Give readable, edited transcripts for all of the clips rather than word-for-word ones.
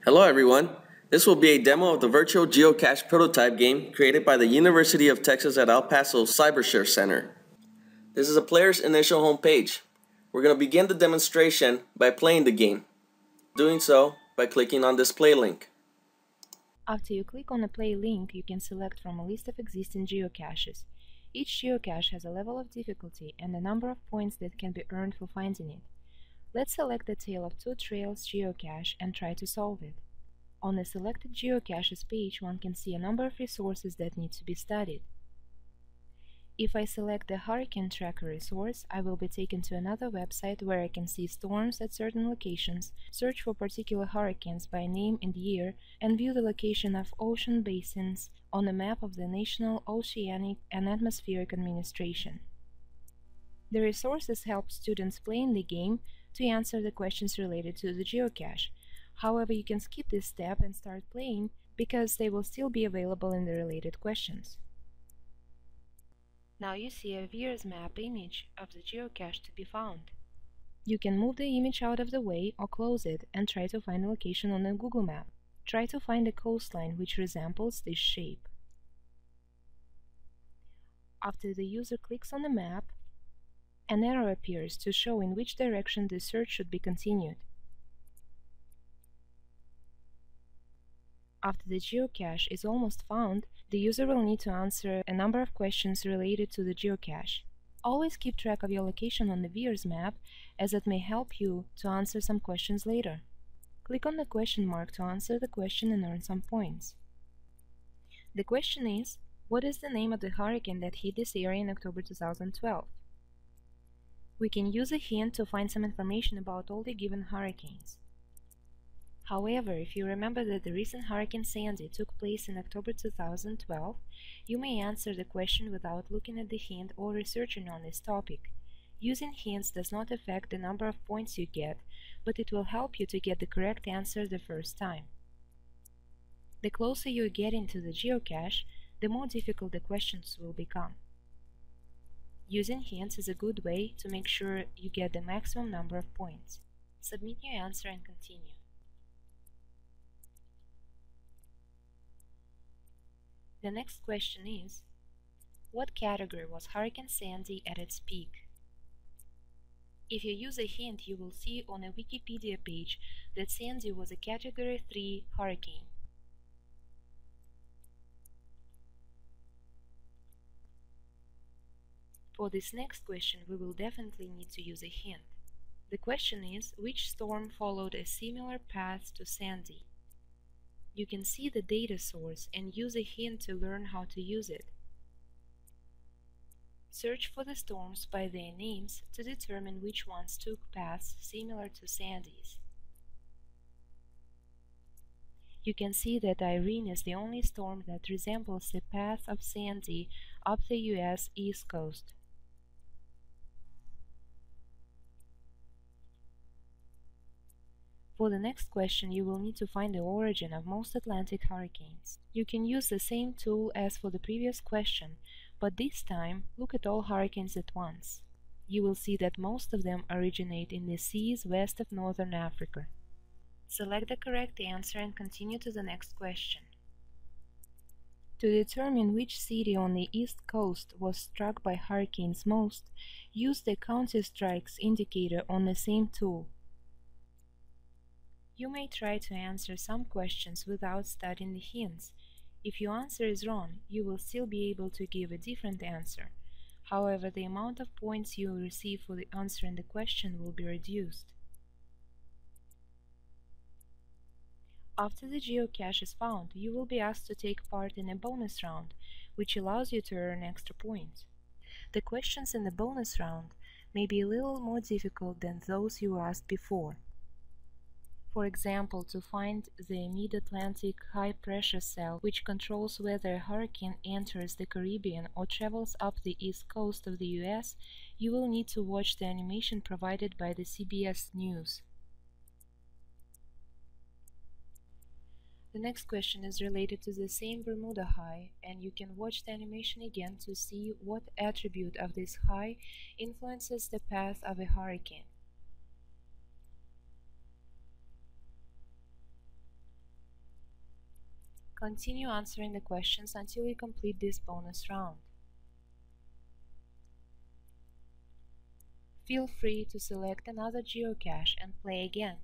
Hello everyone, this will be a demo of the Virtual Geocache prototype game created by the University of Texas at El Paso's Cyber-ShARE Center. This is a player's initial home page. We're going to begin the demonstration by playing the game. Doing so by clicking on this play link. After you click on the play link, you can select from a list of existing geocaches. Each geocache has a level of difficulty and a number of points that can be earned for finding it. Let's select the Tale of Two Trails geocache and try to solve it. On the selected geocaches page, one can see a number of resources that need to be studied. If I select the Hurricane Tracker resource, I will be taken to another website where I can see storms at certain locations, search for particular hurricanes by name and year, and view the location of ocean basins on a map of the National Oceanic and Atmospheric Administration. The resources help students playing the game to answer the questions related to the geocache. However, you can skip this step and start playing because they will still be available in the related questions. Now you see a VIIRS map image of the geocache to be found. You can move the image out of the way or close it and try to find a location on the Google map. Try to find a coastline which resembles this shape. After the user clicks on the map, an arrow appears to show in which direction the search should be continued. After the geocache is almost found, the user will need to answer a number of questions related to the geocache. Always keep track of your location on the VIIRS map, as it may help you to answer some questions later. Click on the question mark to answer the question and earn some points. The question is, what is the name of the hurricane that hit this area in October 2012? We can use a hint to find some information about all the given hurricanes. However, if you remember that the recent Hurricane Sandy took place in October 2012, you may answer the question without looking at the hint or researching on this topic. Using hints does not affect the number of points you get, but it will help you to get the correct answer the first time. The closer you get into the geocache, the more difficult the questions will become. Using hints is a good way to make sure you get the maximum number of points. Submit your answer and continue. The next question is, what category was Hurricane Sandy at its peak? If you use a hint, you will see on a Wikipedia page that Sandy was a Category 3 hurricane. For this next question, we will definitely need to use a hint. The question is, which storm followed a similar path to Sandy? You can see the data source and use a hint to learn how to use it. Search for the storms by their names to determine which ones took paths similar to Sandy's. You can see that Irene is the only storm that resembles the path of Sandy up the US East Coast. For the next question, you will need to find the origin of most Atlantic hurricanes. You can use the same tool as for the previous question, but this time look at all hurricanes at once. You will see that most of them originate in the seas west of northern Africa. Select the correct answer and continue to the next question. To determine which city on the East Coast was struck by hurricanes most, use the County Strikes indicator on the same tool. You may try to answer some questions without studying the hints. If your answer is wrong, you will still be able to give a different answer. However, the amount of points you will receive for the answering the question will be reduced. After the geocache is found, you will be asked to take part in a bonus round, which allows you to earn extra points. The questions in the bonus round may be a little more difficult than those you were asked before. For example, to find the mid-Atlantic high-pressure cell which controls whether a hurricane enters the Caribbean or travels up the east coast of the US, you will need to watch the animation provided by the CBS News. The next question is related to the same Bermuda high, and you can watch the animation again to see what attribute of this high influences the path of a hurricane. Continue answering the questions until you complete this bonus round. Feel free to select another geocache and play again.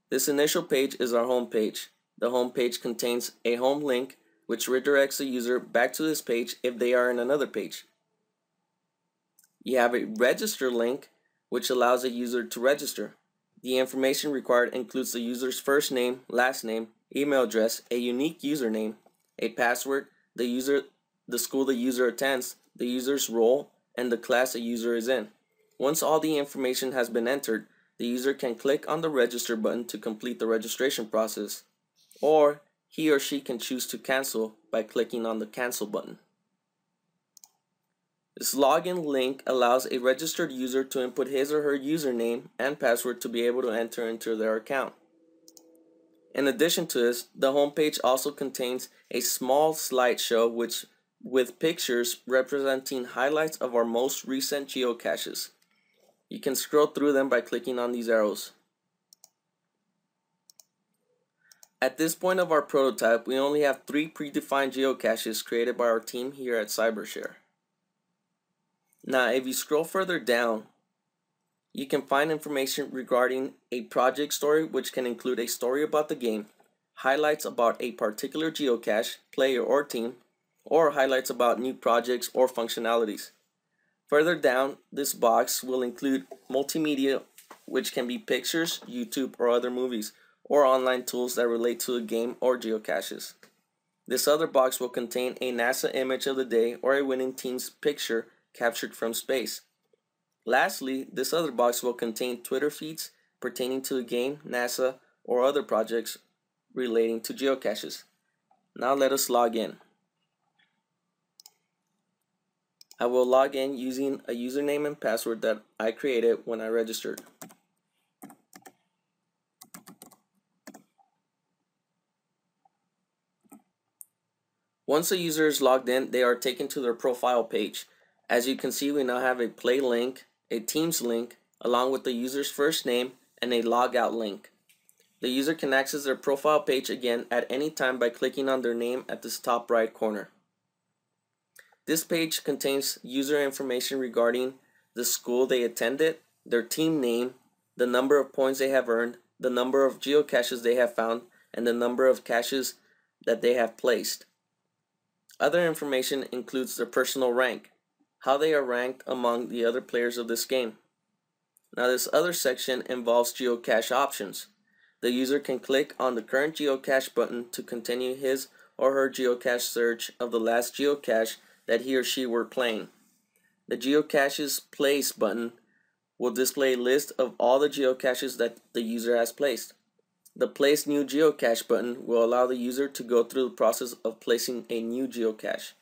This initial page is our home page. The home page contains a home link which redirects the user back to this page if they are in another page. You have a register link which allows a user to register. The information required includes the user's first name, last name, email address, a unique username, a password, the school the user attends, the user's role, and the class the user is in. Once all the information has been entered, the user can click on the register button to complete the registration process, or he or she can choose to cancel by clicking on the cancel button. This login link allows a registered user to input his or her username and password to be able to enter into their account. In addition to this, the homepage also contains a small slideshow with pictures representing highlights of our most recent geocaches. You can scroll through them by clicking on these arrows. At this point of our prototype, we only have 3 predefined geocaches created by our team here at Cyber-ShARE. Now, if you scroll further down, you can find information regarding a project story, which can include a story about the game, highlights about a particular geocache, player, or team, or highlights about new projects or functionalities. Further down, this box will include multimedia, which can be pictures, YouTube, or other movies, or online tools that relate to a game or geocaches. This other box will contain a NASA image of the day or a winning team's picture captured from space. Lastly, this other box will contain Twitter feeds pertaining to the game, NASA, or other projects relating to geocaches. Now let us log in. I will log in using a username and password that I created when I registered. Once a user is logged in, they are taken to their profile page. As you can see, we now have a play link, a teams link, along with the user's first name and a logout link. The user can access their profile page again at any time by clicking on their name at this top right corner. This page contains user information regarding the school they attended, their team name, the number of points they have earned, the number of geocaches they have found, and the number of caches that they have placed. Other information includes their personal rank, how they are ranked among the other players of this game. Now this other section involves geocache options. The user can click on the current geocache button to continue his or her geocache search of the last geocache that he or she were playing. The geocaches place button will display a list of all the geocaches that the user has placed. The Place New Geocache button will allow the user to go through the process of placing a new geocache.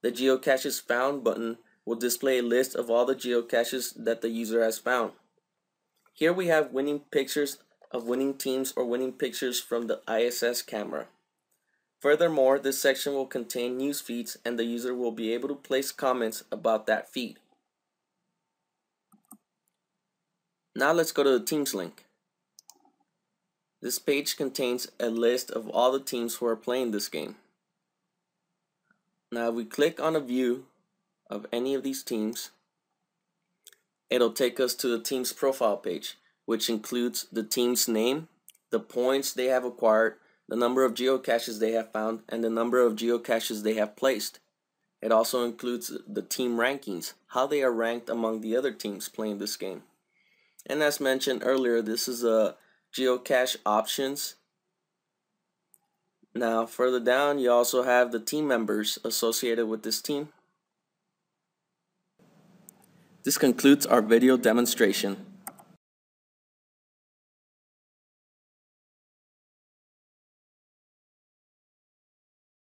The Geocaches Found button will display a list of all the geocaches that the user has found. Here we have winning pictures of winning teams or winning pictures from the ISS camera. Furthermore, this section will contain news feeds and the user will be able to place comments about that feed. Now let's go to the Teams link. This page contains a list of all the teams who are playing this game. Now if we click on a view of any of these teams, it'll take us to the team's profile page, which includes the team's name, the points they have acquired, the number of geocaches they have found, and the number of geocaches they have placed. It also includes the team rankings, how they are ranked among the other teams playing this game. And as mentioned earlier, this is a geocache options. Now further down, you also have the team members associated with this team. This concludes our video demonstration.